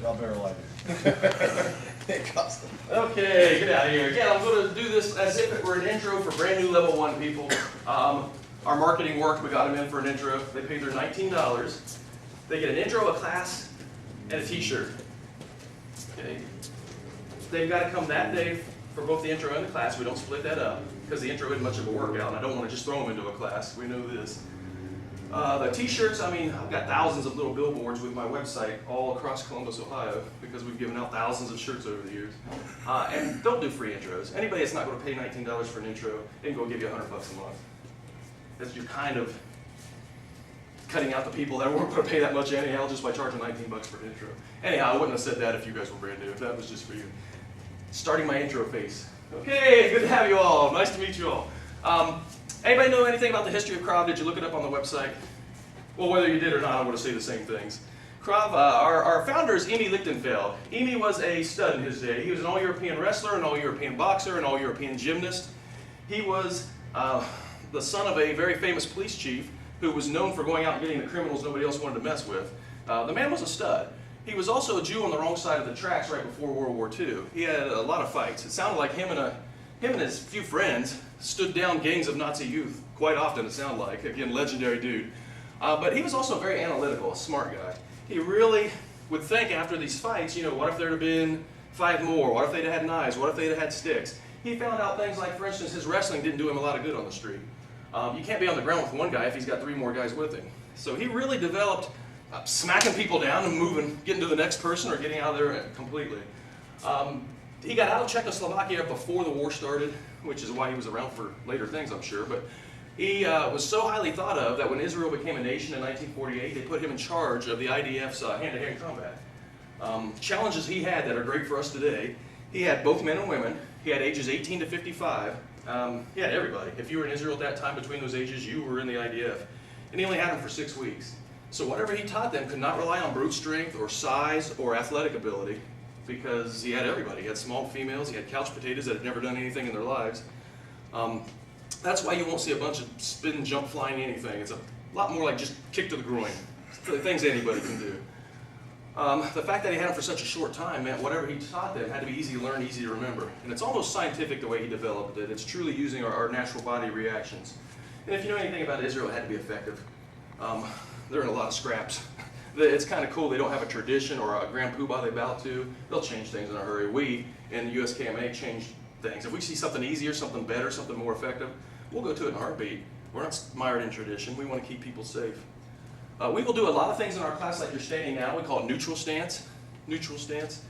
Y'all better like it. Okay, get out of here. Again, I'm going to do this as if it were an intro for brand new level 1 people. Our marketing worked. We got them in for an intro. They paid their $19. They get an intro, a class, and a t-shirt. Okay. They've got to come that day for both the intro and the class. We don't split that up because the intro isn't much of a workout, and I don't want to just throw them into a class. We know this. The t-shirts, I mean, I've got thousands of little billboards with my website all across Columbus, Ohio, because we've given out thousands of shirts over the years. And don't do free intros. Anybody that's not going to pay $19 for an intro isn't going to give you $100 a month. That's you're kind of cutting out the people that weren't going to pay that much anyhow just by charging $19 for an intro. Anyhow, I wouldn't have said that if you guys were brand new. That was just for you. Starting my intro phase. Okay, good to have you all. Nice to meet you all. Anybody know anything about the history of Krav? Did you look it up on the website? Well, whether you did or not, I'm going to say the same things. Krav, our founder is Emi Lichtenfeld. Emi was a stud in his day. He was an all-European wrestler, an all-European boxer, an all-European gymnast. He was the son of a very famous police chief who was known for going out and getting the criminals nobody else wanted to mess with. The man was a stud. He was also a Jew on the wrong side of the tracks right before World War II. He had a lot of fights. It sounded like him and his few friends stood down gangs of Nazi youth quite often, it sounded like. Again, legendary dude. But he was also very analytical, a smart guy. He really would think after these fights, you know, what if there had been 5 more? What if they'd had knives? What if they'd had sticks? He found out things like, for instance, his wrestling didn't do him a lot of good on the street. You can't be on the ground with one guy if he's got 3 more guys with him. So he really developed smacking people down and moving, getting to the next person or getting out of there completely. He got out of Czechoslovakia before the war started, which is why he was around for later things, I'm sure. But he was so highly thought of that when Israel became a nation in 1948, they put him in charge of the IDF's hand-to-hand combat. Challenges he had that are great for us today, he had both men and women. He had ages 18 to 55. He had everybody. If you were in Israel at that time, between those ages, you were in the IDF. And he only had them for 6 weeks. So whatever he taught them could not rely on brute strength or size or athletic ability, because he had everybody. He had small females, he had couch potatoes that had never done anything in their lives. That's why you won't see a bunch of spin, jump, flying anything. It's a lot more like just kick to the groin. Things anybody can do. The fact that he had them for such a short time meant whatever he taught them had to be easy to learn, easy to remember. And it's almost scientific the way he developed it. It's truly using our natural body reactions. And if you know anything about Israel, it had to be effective. They're in a lot of scraps. It's kind of cool. They don't have a tradition or a grand poobah they bow to. They'll change things in a hurry. We, in the USKMA, change things. If we see something easier, something better, something more effective, we'll go to it in a heartbeat. We're not mired in tradition. We want to keep people safe. We will do a lot of things in our class like you're standing now. We call it neutral stance. Neutral stance.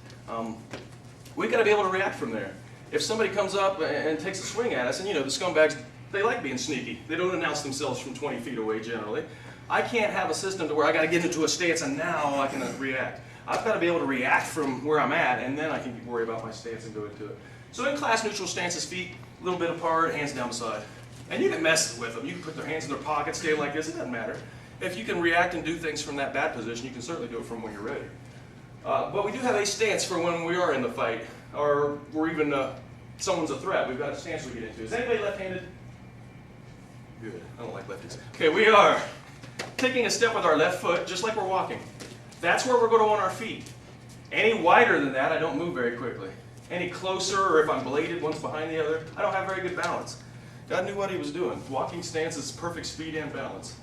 We've got to be able to react from there. If somebody comes up and takes a swing at us, and you know, the scumbags, they like being sneaky. They don't announce themselves from 20 feet away generally. I can't have a system to where I got to get into a stance and now I can react. I've got to be able to react from where I'm at, and then I can worry about my stance and go into it. So in class, neutral stances, feet a little bit apart, hands down the side. And you can mess with them. You can put their hands in their pockets, stay like this. It doesn't matter. If you can react and do things from that bad position, you can certainly do it from when you're ready. But we do have a stance for when we are in the fight, or we're even someone's a threat. We've got a stance we get into. Is anybody left-handed? Good. I don't like lefties. Okay, we are taking a step with our left foot, just like we're walking. That's where we're going to want our feet. Any wider than that, I don't move very quickly. Any closer, or if I'm bladed, one's behind the other, I don't have very good balance. God knew what he was doing. Walking stance is perfect speed and balance.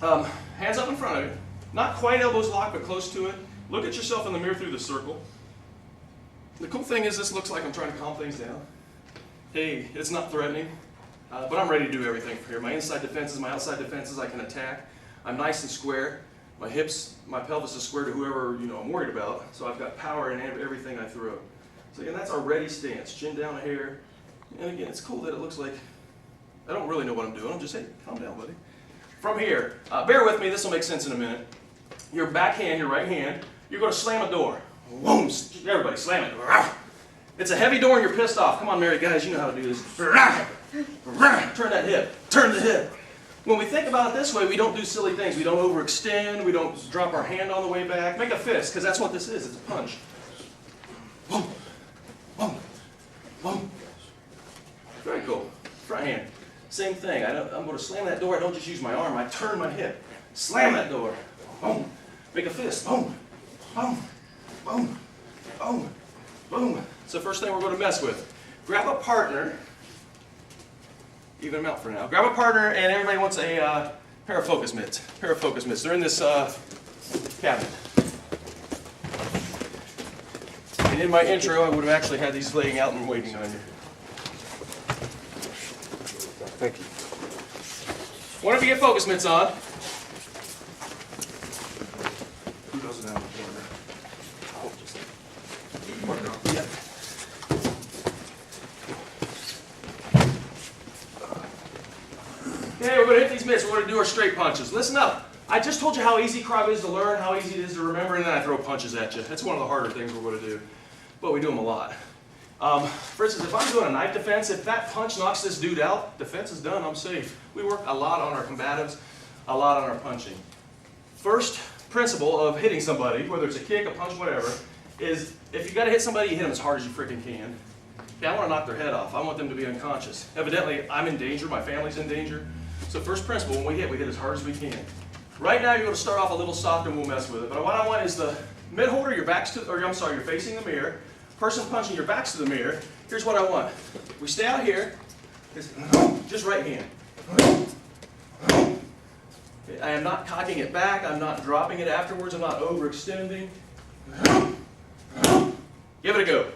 Hands up in front of you. Not quite elbows locked, but close to it. Look at yourself in the mirror through the circle. The cool thing is this looks like I'm trying to calm things down. Hey, it's not threatening. But I'm ready to do everything for here. My inside defenses, my outside defenses, I can attack. I'm nice and square. My hips, my pelvis is square to whoever I'm worried about. So I've got power in everything I throw. So again, that's our ready stance. Chin down here. And again, it's cool that it looks like I don't really know what I'm doing. I'm just saying, calm down, buddy. From here, bear with me. This will make sense in a minute. Your back hand, your right hand, you're going to slam a door. Boom! Everybody, slam it. It's a heavy door and you're pissed off. Come on, married guys, you know how to do this. Turn that hip. Turn the hip. When we think about it this way, we don't do silly things. We don't overextend. We don't drop our hand on the way back. Make a fist, because that's what this is. It's a punch. Boom. Boom. Boom. Very cool. Front hand. Same thing. I'm going to slam that door. I don't just use my arm. I turn my hip. Slam that door. Boom. Make a fist. Boom. Boom. So first thing we're going to mess with. Grab a partner. Even them out for now. Grab a partner, and everybody wants a pair of focus mitts. Pair of focus mitts. They're in this cabinet. And in my intro, I would have actually had these laying out and waiting on you. Thank you. Whenever you get focus mitts on, Who doesn't have a corner? yeah. Okay, we're going to hit these mitts. We're going to do our straight punches. Listen up. I just told you how easy Krav is to learn, how easy it is to remember, and then I throw punches at you. That's one of the harder things we're going to do. But we do them a lot. For instance, if I'm doing a knife defense, if that punch knocks this dude out, defense is done, I'm safe. We work a lot on our combatives, a lot on our punching. First principle of hitting somebody, whether it's a kick, a punch, whatever, is if you got to hit somebody, you hit them as hard as you freaking can. Okay, I want to knock their head off. I want them to be unconscious. Evidently, I'm in danger, my family's in danger. So first principle, when we hit as hard as we can. Right now, you're going to start off a little soft and we'll mess with it. But what I want is the mid holder, your back's to, or I'm sorry, you're facing the mirror. Person punching, your back's to the mirror. Here's what I want. We stay out here, just right hand. I am not cocking it back, I'm not dropping it afterwards, I'm not overextending. Give it a go.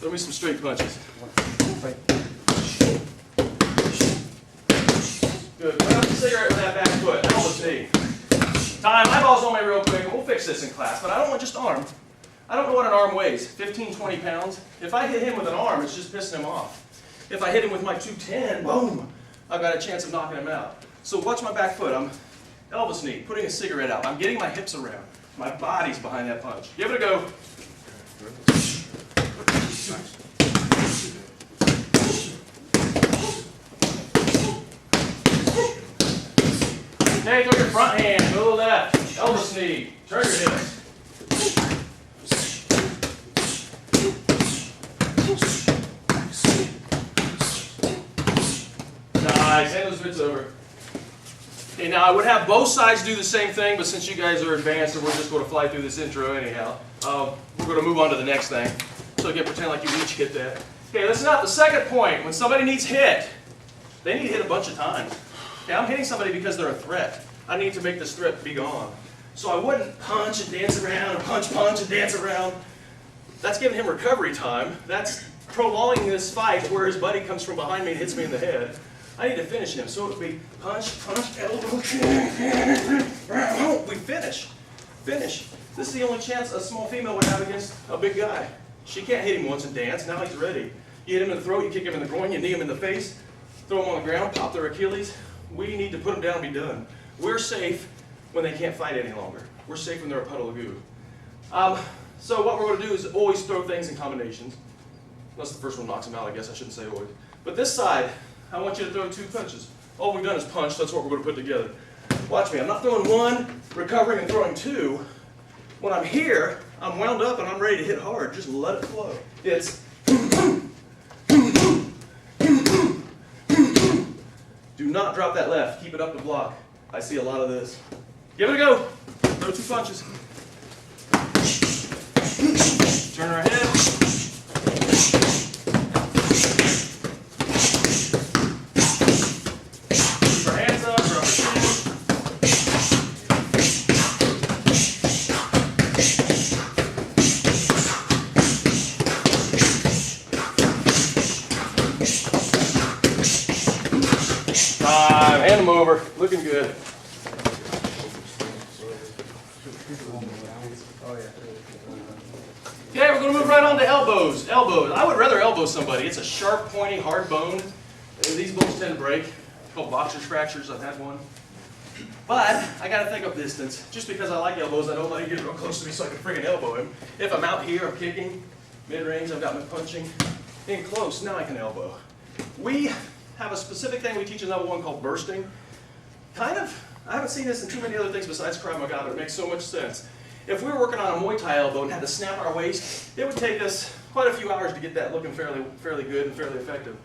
Throw me some straight punches. Good. Put up the cigarette with that back foot. Elbow knee. Time, eyeballs on me real quick, and we'll fix this in class, but I don't want just arm. I don't know what an arm weighs, 15, 20 pounds. If I hit him with an arm, it's just pissing him off. If I hit him with my 210, boom, I've got a chance of knocking him out. So watch my back foot. I'm Elvis knee, putting a cigarette out. I'm getting my hips around. My body's behind that punch. Give it a go. Okay, throw your front hand, go to the left. Elvis knee, turn your hips. Nice, hand those mitts over. Okay, now I would have both sides do the same thing, but since you guys are advanced and we're just going to fly through this intro anyhow, we're going to move on to the next thing. So again, pretend like you each hit that. Okay, listen up. The second point, when somebody needs hit, they need to hit a bunch of times. Okay, I'm hitting somebody because they're a threat. I need to make this threat be gone. So I wouldn't punch and dance around, or punch and dance around. That's giving him recovery time. That's prolonging this fight where his buddy comes from behind me and hits me in the head. I need to finish him. So it would be punch, elbow, we finish. Finish. This is the only chance a small female would have against a big guy. She can't hit him once and dance. Now he's ready. You hit him in the throat, you kick him in the groin, you knee him in the face, throw him on the ground, pop their Achilles. We need to put them down and be done. We're safe when they can't fight any longer. We're safe when they're a puddle of goo. So what we're going to do is always throw things in combinations. Unless the first one knocks them out, I guess I shouldn't say always. But this side, I want you to throw 2 punches. All we've done is punch, that's what we're going to put together. Watch me, I'm not throwing 1, recovering and throwing 2. When I'm here, I'm wound up and I'm ready to hit hard. Just let it flow. It's do not drop that left. Keep it up the block. I see a lot of this. Give it a go. Throw 2 punches. Turn our head. Keep our hands up. Drop our chin. Hand them over. Looking good. Okay, we're going to move right on to elbows. Elbows. I would rather elbow somebody. It's a sharp, pointy, hard bone. These bones tend to break. Called boxer's fractures. I've had one. But I got to think of distance. Just because I like elbows, I don't let him get real close to me so I can friggin' elbow him. If I'm out here, I'm kicking. Mid-range, I've got my punching. In close, now I can elbow. We have a specific thing we teach in level 1 called bursting. I haven't seen this in too many other things besides Krav Maga, but it makes so much sense. If we were working on a Muay Thai elbow and had to snap our waist, it would take us quite a few hours to get that looking fairly good and fairly effective.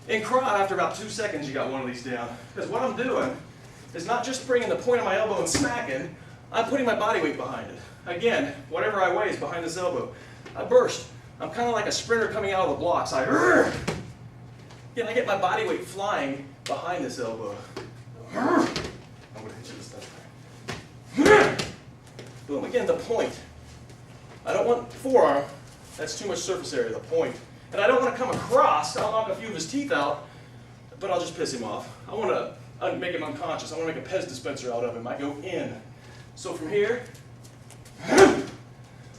In Krav, after about 2 seconds, you got one of these down. Because what I'm doing is not just bringing the point of my elbow and smacking, I'm putting my body weight behind it. Again, whatever I weigh is behind this elbow. I burst. I'm kind of like a sprinter coming out of the blocks. I get my body weight flying behind this elbow. I'm going to hit you this time. Boom, again, the point. I don't want forearm. That's too much surface area, the point. And I don't want to come across. I'll knock a few of his teeth out, but I'll just piss him off. I want to make him unconscious. I want to make a Pez dispenser out of him. I go in. So from here,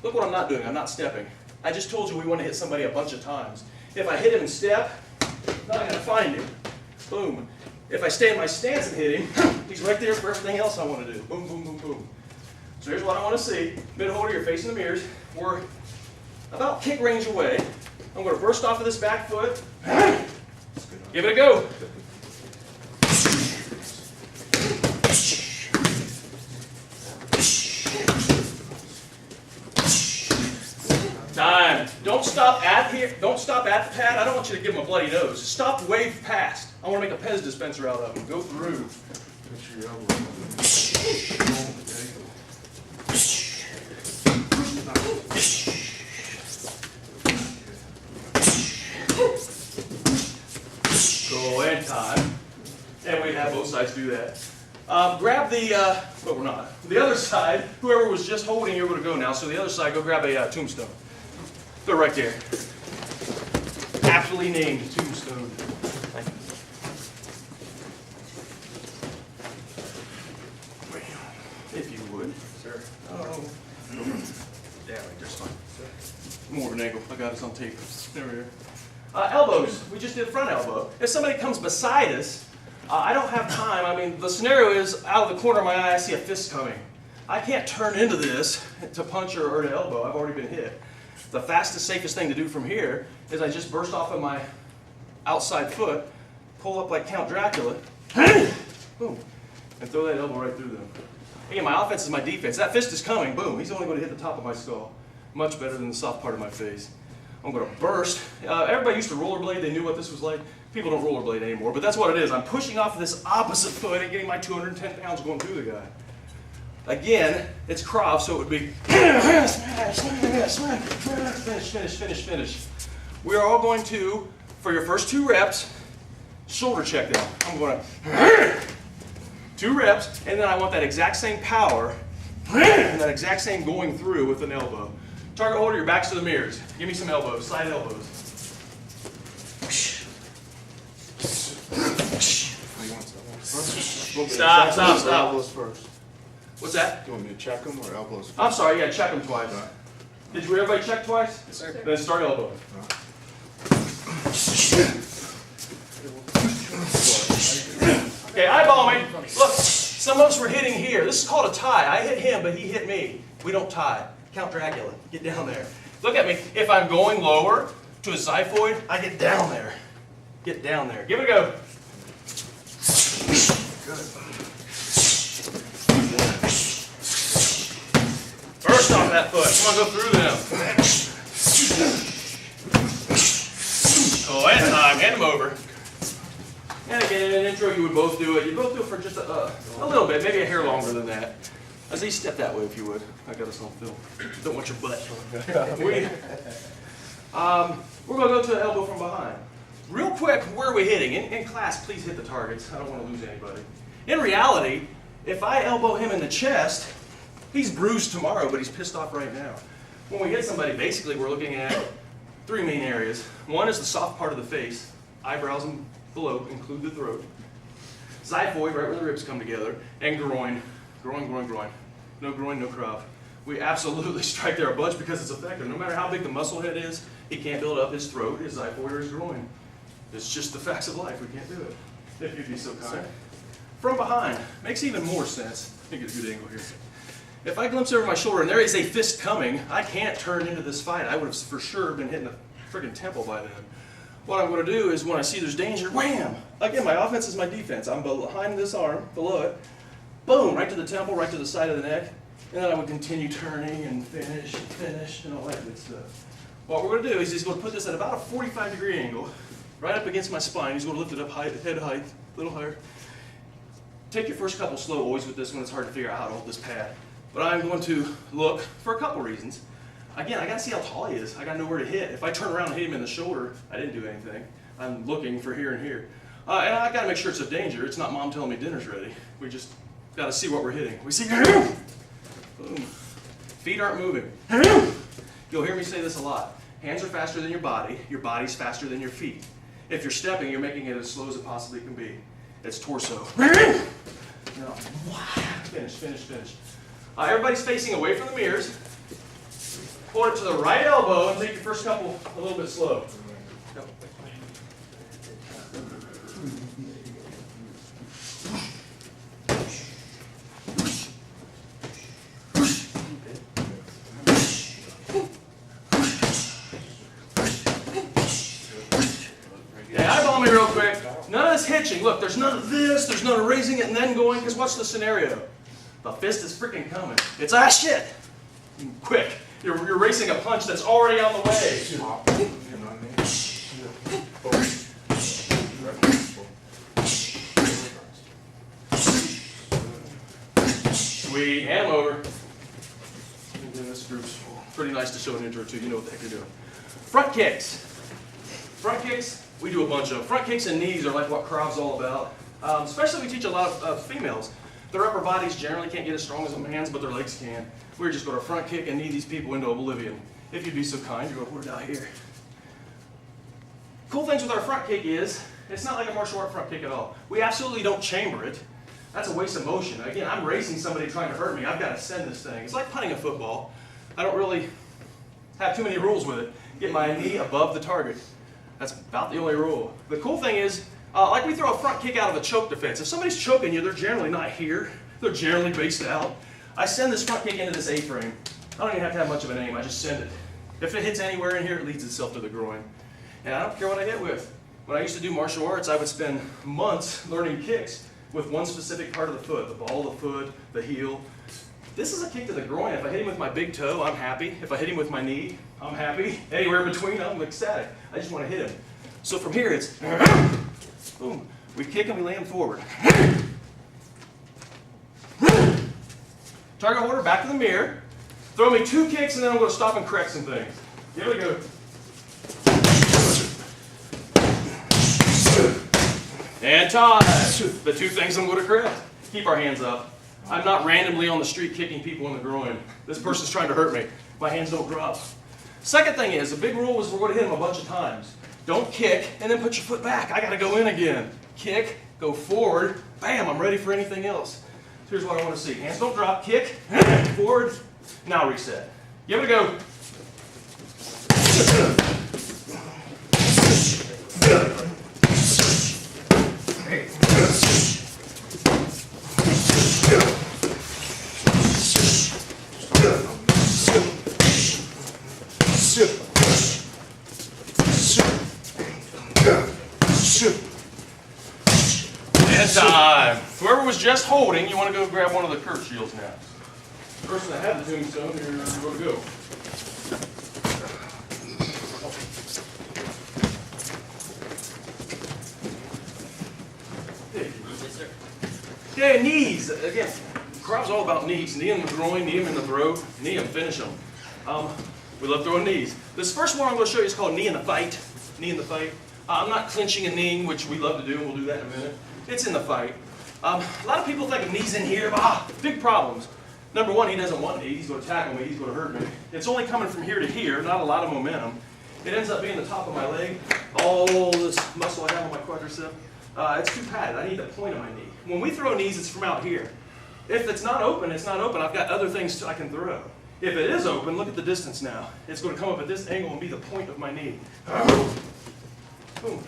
look what I'm not doing. I'm not stepping. I just told you we want to hit somebody a bunch of times. If I hit him and step, now I got to find him. Boom. If I stay in my stance and hit him, he's right there for everything else I want to do. Boom, boom, boom, boom. So here's what I want to see. Mid-holder, you're facing the mirrors. We're about kick range away. I'm going to burst off of this back foot. Give it a go. Time. Don't stop at here. Don't stop at the pad. I don't want you to give him a bloody nose. Stop way past. I want to make a Pez dispenser out of him. Go through. Go and time. And we have both sides do that. Grab the, but we're not. The other side, whoever was just holding, you're going to go now. So the other side, go grab a tombstone. They're right there. Aptly named tombstone. If you would, sir. Oh. Yeah, right there's fine. More of an angle. I got us on tape. There we are. Elbows. We just did front elbow. If somebody comes beside us, I don't have time. I mean, the scenario is out of the corner of my eye, I see a fist coming. I can't turn into this to punch or to elbow. I've already been hit. The fastest, safest thing to do from here is I just burst off of my outside foot, pull up like Count Dracula, boom, and throw that elbow right through them. Again, my offense is my defense. That fist is coming, boom. He's only going to hit the top of my skull. Much better than the soft part of my face. I'm going to burst. Everybody used to rollerblade. They knew what this was like. People don't rollerblade anymore, but that's what it is. I'm pushing off of this opposite foot and getting my 210 pounds going through the guy. Again, it's Krav, so it would be finish. We are all going to, for your first 2 reps, shoulder check down. I'm going to 2 reps, and then I want that exact same power and that exact same going through with an elbow. Target holder, your back's to the mirrors. Give me some elbows, side elbows. Stop. Elbows first. What's that? Do you want me to check them or elbows first? I'm sorry, yeah, check them twice. Did everybody check twice? Yes, sir. Then start elbow. Okay, eyeball me. Look, some of us were hitting here. This is called a tie. I hit him, but he hit me. We don't tie. Count Dracula. Get down there. Look at me. If I'm going lower to a xiphoid, I get down there. Get down there. Give it a go. Burst off that foot. Come on, go through them. Oh, and time. Hand them over. And again, in an intro, you would both do it. You both do it for just a little bit, maybe a hair longer than that. At least step that way if you would. I got us on film. Don't want your butt. We're going to go to the elbow from behind. Real quick, where are we hitting? In class, please hit the targets. I don't want to lose anybody. In reality, if I elbow him in the chest, he's bruised tomorrow, but he's pissed off right now. When we hit somebody, basically we're looking at 3 main areas. One is the soft part of the face, eyebrows and below, include the throat. Xiphoid, right where the ribs come together, and groin. Groin. No groin, no Krav. We absolutely strike there a bunch because it's effective. No matter how big the muscle head is, he can't build up his throat, his xiphoid, or his groin. It's just the facts of life. We can't do it. If you'd be so kind. From behind makes even more sense. Let me get a good angle here. If I glimpse over my shoulder and there is a fist coming, I can't turn into this fight. I would have for sure been hitting the friggin' temple by then. What I'm going to do is when I see there's danger, wham! Again, my offense is my defense. I'm behind this arm, below it. Boom! Right to the temple, right to the side of the neck. And then I would continue turning and finish, and all that good stuff. What we're going to do is he's going to put this at about a 45-degree angle, right up against my spine. He's going to lift it up head height, a little higher. Take your first couple slow always with this one. It's hard to figure out how to hold this pad. But I'm going to look for a couple reasons. Again, I gotta see how tall he is. I gotta know where to hit. If I turn around and hit him in the shoulder, I didn't do anything. I'm looking for here and here. And I gotta make sure it's a danger. It's not mom telling me dinner's ready. We just gotta see what we're hitting. We see, boom. Feet aren't moving. You'll hear me say this a lot. Hands are faster than your body's faster than your feet. If you're stepping, you're making it as slow as it possibly can be. It's torso. No. Finish, finish, finish. Everybody's facing away from the mirrors. Hold it to the right elbow and take your first couple a little bit slow. Go. Yeah, eyeball me real quick. None of this hitching. Look, there's none of this. There's none of raising it and then going, because what's the scenario? The fist is freaking coming. It's shit. Quick. You're racing a punch that's already on the way. Sweet. Hand over. And then this group's pretty nice to show an intro to. You know what the heck you're doing. Front kicks. Front kicks, we do a bunch of. Front kicks and knees are like what Krov's all about. Especially we teach a lot of females. Their upper bodies generally can't get as strong as a man's, but their legs can. We're just going to front kick and knee these people into oblivion. If you'd be so kind, you're going to put it out here. Cool things with our front kick is, it's not like a martial art front kick at all. We absolutely don't chamber it. That's a waste of motion. Again, I'm racing somebody trying to hurt me. I've got to send this thing. It's like punting a football. I don't really have too many rules with it. Get my knee above the target. That's about the only rule. The cool thing is, like we throw a front kick out of a choke defense. If somebody's choking you, they're generally not here. They're generally based out. I send this front kick into this A-frame. I don't even have to have much of an aim. I just send it. If it hits anywhere in here, it leads itself to the groin. And I don't care what I hit with. When I used to do martial arts, I would spend months learning kicks with one specific part of the foot. The ball of the foot, the heel. This is a kick to the groin. If I hit him with my big toe, I'm happy. If I hit him with my knee, I'm happy. Anywhere in between, I'm ecstatic. I just want to hit him. So from here, it's boom. We kick and we lay him forward. Target order, back to the mirror. Throw me 2 kicks and then I'm going to stop and correct some things. Here we go. And time. The 2 things I'm going to correct. Keep our hands up. I'm not randomly on the street kicking people in the groin. This person's trying to hurt me. My hands don't drop. Second thing is, a big rule is we're going to hit them a bunch of times. Don't kick and then put your foot back. I got to go in again. Kick, go forward, bam, I'm ready for anything else. Here's what I want to see. Hands don't drop, kick, forward, now reset. Give it a go. And time. Whoever was just holding, you want to go grab one of the Kurt shields now. The person that had the tombstone, you're going to go. Okay, knees. Again, Krov's all about knees. Knee in the groin, knee him in the throat, knee him, finish him. We love throwing knees. This first one I'm going to show you is called knee in the fight. Knee in the fight. I'm not clinching and kneeing, which we love to do, and we'll do that in a minute. It's in the fight. A lot of people think of knees in here, big problems. Number one, he doesn't want knee. He's going to tackle me. He's going to hurt me. It's only coming from here to here, not a lot of momentum. It ends up being the top of my leg. All this muscle I have on my quadricep. It's too padded. I need the point of my knee. When we throw knees, it's from out here. If it's not open, it's not open. I've got other things I can throw. If it is open, look at the distance now. It's going to come up at this angle and be the point of my knee. Boom.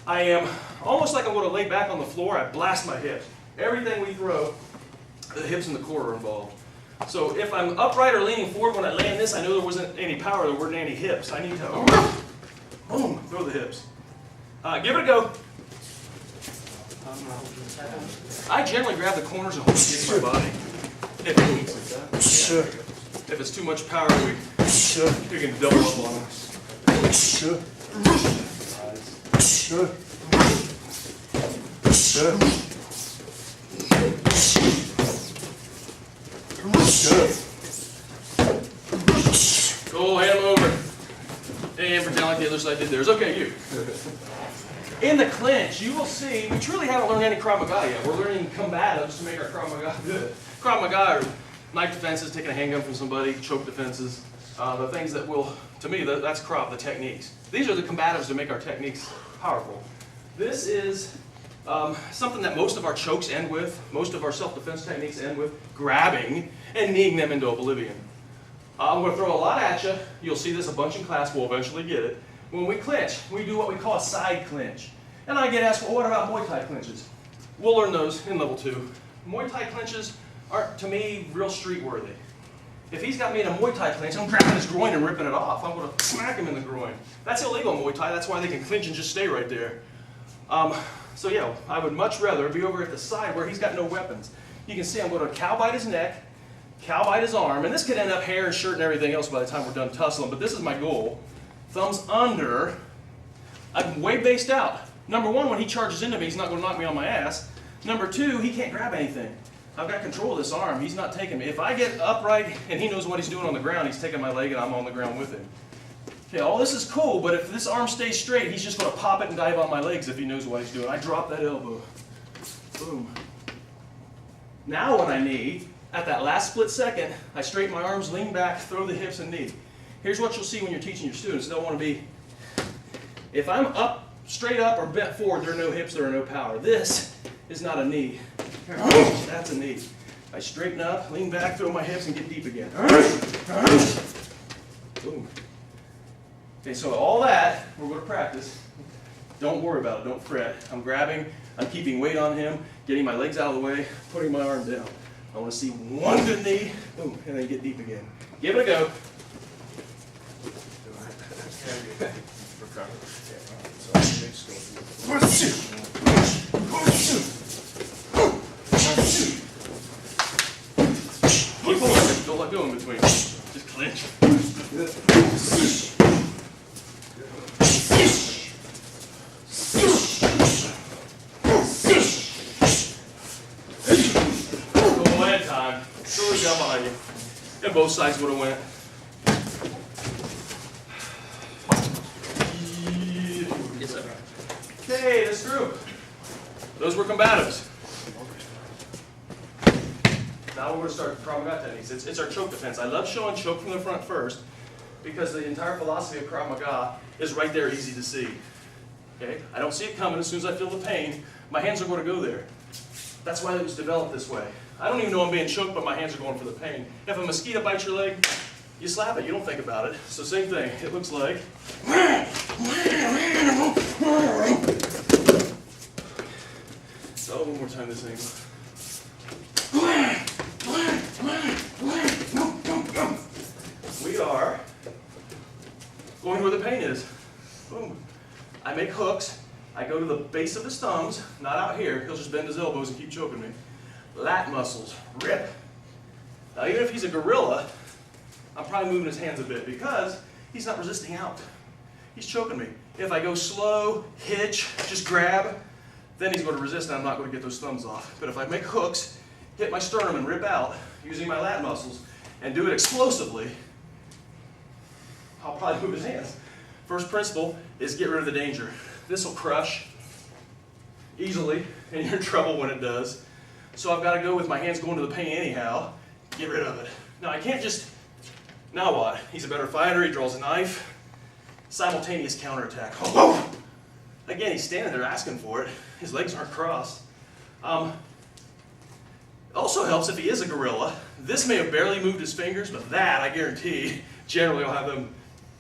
I am almost like I'm going to lay back on the floor. I blast my hips. Everything we throw, the hips and the core are involved. So if I'm upright or leaning forward when I land this, I know there wasn't any power, there weren't any hips. I need to, boom, throw the hips. Give it a go. I generally grab the corners and hold it against my body. If it needs like that. Sure. If it's too much power, we can double up on it. Sure. Sure. Sure. Cool. and pretend like the other side did theirs. Okay, you. In the clinch, you will see, we truly haven't learned any Krav Maga yet. We're learning combatives to make our Krav Maga good. Krav Maga are knife defenses, taking a handgun from somebody, choke defenses, the things that will, to me, that's Krav, the techniques. These are the combatives to make our techniques powerful. This is something that most of our chokes end with, most of our self-defense techniques end with grabbing and kneeing them into oblivion. I'm going to throw a lot at you. You'll see this a bunch in class. We'll eventually get it. When we clinch, we do what we call a side clinch. And I get asked, well, what about Muay Thai clinches? We'll learn those in level 2. Muay Thai clinches aren't, to me, real street worthy. If he's got me in a Muay Thai clinch, I'm grabbing his groin and ripping it off. I'm going to smack him in the groin. That's illegal in Muay Thai. That's why they can clinch and just stay right there. So yeah, I would much rather be over at the side where he's got no weapons. You can see I'm going to cow bite his neck, cow bite his arm, and this could end up hair and shirt and everything else by the time we're done tussling, but this is my goal. Thumbs under. I'm way based out. Number 1, when he charges into me, he's not going to knock me on my ass. Number 2, he can't grab anything. I've got control of this arm. He's not taking me. If I get upright and he knows what he's doing on the ground, he's taking my leg and I'm on the ground with him. Okay, all this is cool, but if this arm stays straight, he's just going to pop it and dive on my legs if he knows what he's doing. I drop that elbow. Boom. Now when I knee, at that last split second, I straighten my arms, lean back, throw the hips and knee. Here's what you'll see when you're teaching your students. They'll want to be, if I'm up, straight up or bent forward, there are no hips, there are no power. This is not a knee. That's a knee. I straighten up, lean back, throw my hips, and get deep again. Boom. Okay, so all that, we're going to practice. Don't worry about it, don't fret. I'm grabbing, I'm keeping weight on him, getting my legs out of the way, putting my arm down. I want to see one good knee, boom, and then get deep again. Give it a go. Keep pulling, don't let go in between. Just clinch. Down behind you. And both sides would have went. Yes, sir. Okay, this group. Those were combatives. Now we're going to start Krav Maga techniques. It's our choke defense. I love showing choke from the front first because the entire philosophy of Krav Maga is right there, easy to see. Okay? I don't see it coming. As soon as I feel the pain, my hands are going to go there. That's why it was developed this way. I don't even know I'm being choked, but my hands are going for the pain. If a mosquito bites your leg, you slap it, you don't think about it. So same thing, it looks like. So one more time this angle. We are going where the pain is. Boom. I make hooks. I go to the base of his thumbs, not out here. He'll just bend his elbows and keep choking me. Lat muscles, rip. Now even if he's a gorilla, I'm probably moving his hands a bit because he's not resisting out. He's choking me. If I go slow, hitch, just grab, then he's going to resist and I'm not going to get those thumbs off. But if I make hooks, hit my sternum and rip out using my lat muscles and do it explosively, I'll probably move his hands. First principle is get rid of the danger. This will crush easily and you're in trouble when it does. So I've got to go with my hands going to the pain anyhow, get rid of it. Now I can't just, now what? He's a better fighter, he draws a knife. Simultaneous counterattack. Oh, again, he's standing there asking for it. His legs aren't crossed. Also helps if he is a gorilla. This may have barely moved his fingers, but that, I guarantee, generally I'll have them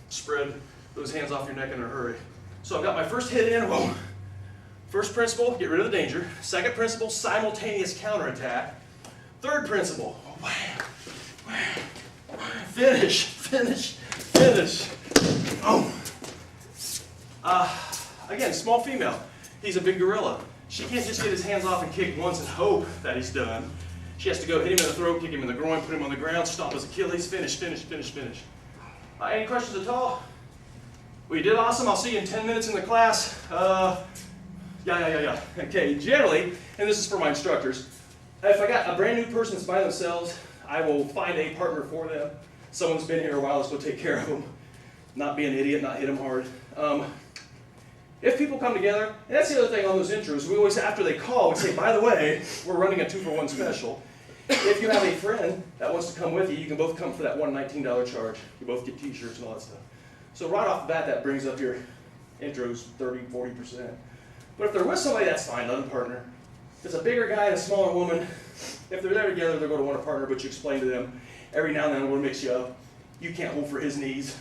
spread those hands off your neck in a hurry. So I've got my first hit in, whoa. First principle, get rid of the danger. Second principle, simultaneous counterattack. Third principle, wham, wham, wham. Finish, finish, finish. Oh. Again, small female. He's a big gorilla. She can't just get his hands off and kick once and hope that he's done. She has to go hit him in the throat, kick him in the groin, put him on the ground, stomp his Achilles, finish, finish, finish, finish. Any questions at all? Well, you did awesome. I'll see you in 10 minutes in the class. Yeah. Okay, generally, and this is for my instructors, if I got a brand new person that's by themselves, I will find a partner for them. Someone's been here a while, let's go take care of them. not be an idiot, not hit them hard. If people come together, and that's the other thing on those intros, we always, after they call, we say, by the way, we're running a 2-for-1 special. If you have a friend that wants to come with you, you can both come for that $119 charge. You both get t-shirts and all that stuff. So right off the bat, that brings up your intros 30, 40%. But if they're with somebody, that's fine, let them partner. If it's a bigger guy and a smaller woman, if they're there together, they're going to want to partner, but you explain to them, every now and then we'll mix you up. You can't hold for his knees.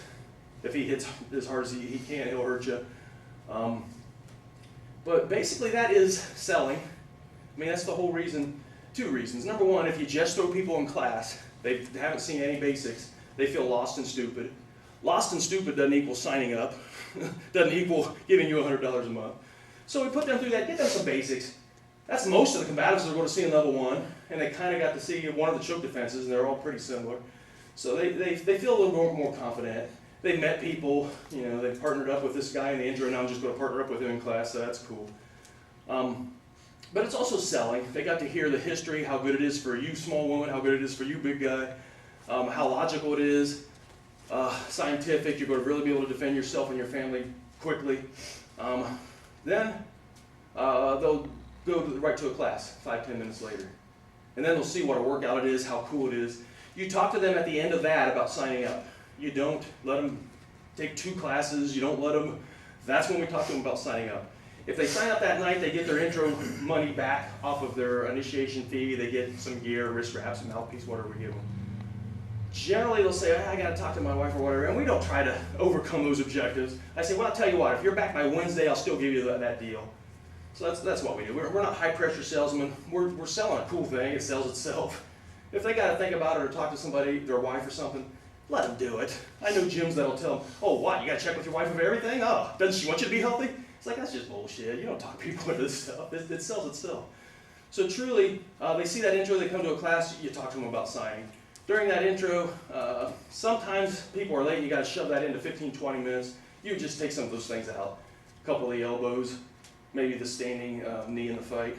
If he hits as hard as he can, he'll hurt you. But basically that is selling. I mean, that's the whole reason, 2 reasons. Number one, if you just throw people in class, they haven't seen any basics, they feel lost and stupid. Lost and stupid doesn't equal signing up, doesn't equal giving you $100 a month. So we put them through that, get them some basics. That's most of the combatives they're going to see in level 1, and they kind of got to see one of the choke defenses, and they're all pretty similar. So they feel a little more confident. They've met people, you know, they've partnered up with this guy in the intro, and now I'm just going to partner up with him in class, so that's cool. But it's also selling. They got to hear the history, how good it is for you small woman, how good it is for you big guy, how logical it is, scientific, you're going to really be able to defend yourself and your family quickly. Then they'll go right to a class 5-10 minutes later. And then they'll see what a workout it is, how cool it is. You talk to them at the end of that about signing up. You don't let them take 2 classes, you don't let them, that's when we talk to them about signing up. If they sign up that night, they get their intro money back off of their initiation fee, they get some gear, wrist wraps, a mouthpiece, whatever we give them. Generally they'll say, I gotta talk to my wife or whatever, and we don't try to overcome those objectives. I say, well, I'll tell you what, if you're back by Wednesday, I'll still give you that deal. So that's what we do. We're not high pressure salesmen, we're selling a cool thing, it sells itself. If they gotta think about it or talk to somebody, their wife or something, let them do it. I know gyms that'll tell them, oh, what, you gotta check with your wife of everything? Oh, doesn't she want you to be healthy? It's like, that's just bullshit. You don't talk people into this stuff. It sells itself. So truly, they see that intro, they come to a class, you talk to them about signing. During that intro, sometimes people are late and you gotta shove that into 15-20 minutes. You just take some of those things out. A couple of the elbows, maybe the standing knee in the fight.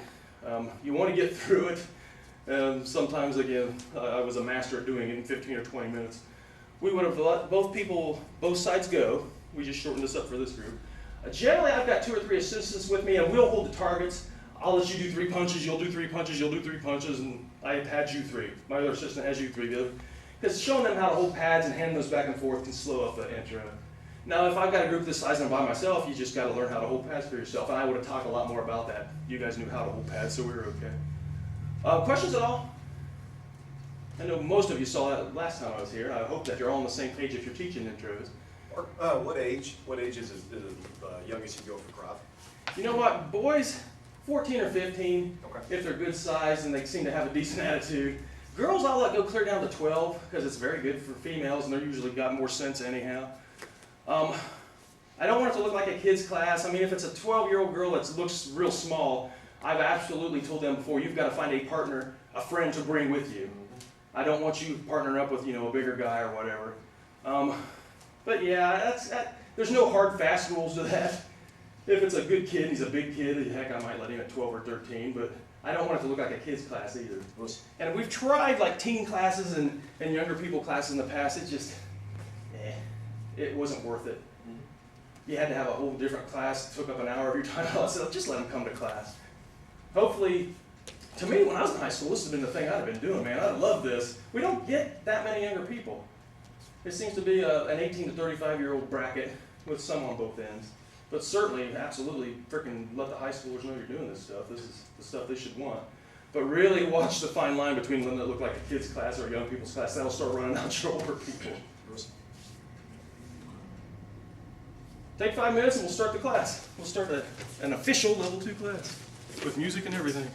You wanna get through it. And sometimes, again, I was a master at doing it in 15 or 20 minutes. We would have let both sides go. We just shortened this up for this group. Generally, I've got 2 or 3 assistants with me, and we'll hold the targets. I'll let you do 3 punches, you'll do 3 punches, you'll do 3 punches, and I had you 3. My other assistant has you 3. Because showing them how to hold pads and hand those back and forth can slow up the intro. Now, if I've got a group this size and I'm by myself, you just got to learn how to hold pads for yourself, and I would have talked a lot more about that. You guys knew how to hold pads, so we were okay. Questions at all? I know most of you saw that last time I was here. I hope that you're all on the same page if you're teaching intros. What age is the youngest you go for Krav? You know what, boys, 14 or 15, Okay. if they're good size and they seem to have a decent attitude. Girls, I'll let go clear down to 12 because it's very good for females and they're usually got more sense anyhow. I don't want it to look like a kid's class. I mean, if it's a 12-year-old girl that looks real small, I've absolutely told them before, you've got to find a partner, a friend to bring with you. I don't want you partnering up with, a bigger guy or whatever. But yeah, there's no hard, fast rules to that. If it's a good kid, he's a big kid, heck, I might let him at 12 or 13, but I don't want it to look like a kid's class either. And we've tried like teen classes and younger people classes in the past, it wasn't worth it. You had to have a whole different class, it took up an hour of your time. I said, just let them come to class. Hopefully, to me, when I was in high school, this has been the thing I'd have been doing, man. I love this. We don't get that many younger people. It seems to be an 18 to 35-year-old bracket with some on both ends. But certainly, absolutely, freaking let the high schoolers know you're doing this stuff. This is the stuff they should want. But really watch the fine line between one that look like a kid's class or a young people's class. That'll start running out your older people. Take 5 minutes and we'll start the class. We'll start an official level 2 class with music and everything.